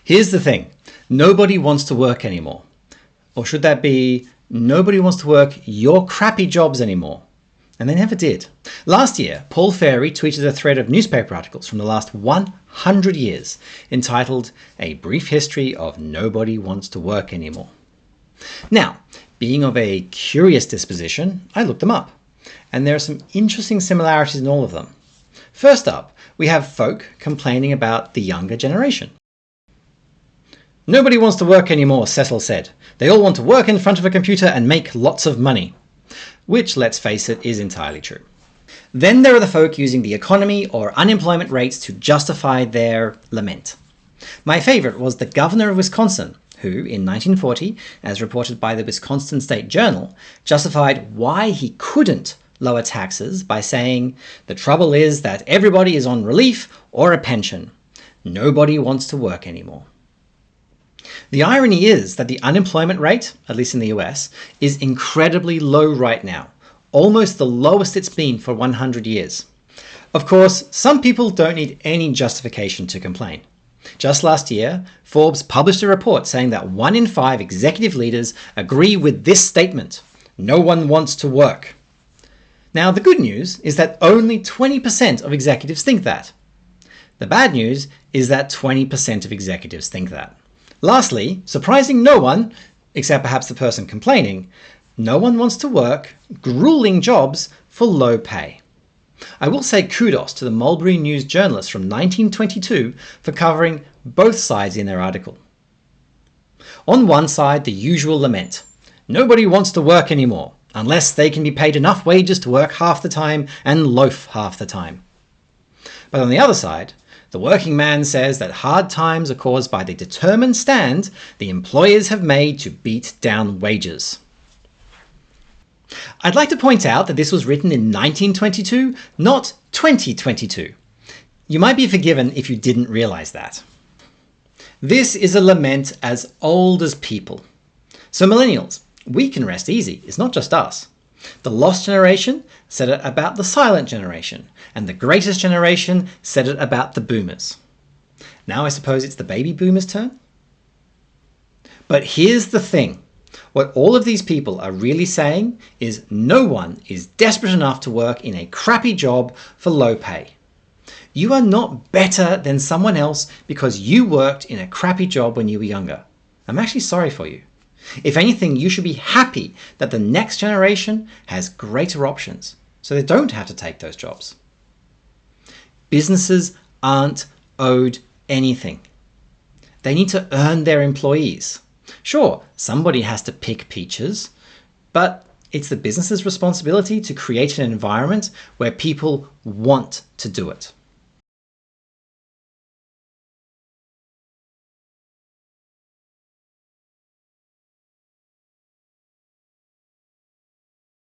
Here's the thing. Nobody wants to work anymore. Or should that be, nobody wants to work your crappy jobs anymore? And they never did. Last year, Paul Fairie tweeted a thread of newspaper articles from the last 100 years entitled A Brief History of Nobody Wants to Work Anymore. Now, being of a curious disposition, I looked them up. And there are some interesting similarities in all of them. First up, we have folk complaining about the younger generation. Nobody wants to work anymore, Cecil said. They all want to work in front of a computer and make lots of money. Which, let's face it, is entirely true. Then there are the folk using the economy or unemployment rates to justify their lament. My favourite was the governor of Wisconsin, who, in 1940, as reported by the Wisconsin State Journal, justified why he couldn't lower taxes by saying, "The trouble is that everybody is on relief or a pension. Nobody wants to work anymore." The irony is that the unemployment rate, at least in the US, is incredibly low right now, almost the lowest it's been for 100 years. Of course, some people don't need any justification to complain. Just last year, Forbes published a report saying that 1 in 5 executive leaders agree with this statement: no one wants to work. Now, the good news is that only 20% of executives think that. The bad news is that 20% of executives think that. Lastly, surprising no one, except perhaps the person complaining, no one wants to work grueling jobs for low pay. I will say kudos to the Mulberry News journalists from 1922 for covering both sides in their article. On one side, the usual lament. Nobody wants to work anymore, unless they can be paid enough wages to work half the time and loaf half the time. But on the other side, the working man says that hard times are caused by the determined stand the employers have made to beat down wages. I'd like to point out that this was written in 1922, not 2022. You might be forgiven if you didn't realize that. This is a lament as old as people. So millennials, we can rest easy. It's not just us. The lost generation said it about the silent generation, and the greatest generation said it about the boomers. Now I suppose it's the baby boomers' turn? But here's the thing. What all of these people are really saying is no one is desperate enough to work in a crappy job for low pay. You are not better than someone else because you worked in a crappy job when you were younger. I'm actually sorry for you. If anything, you should be happy that the next generation has greater options, so they don't have to take those jobs. Businesses aren't owed anything. They need to earn their employees. Sure, somebody has to pick peaches, but it's the business's responsibility to create an environment where people want to do it.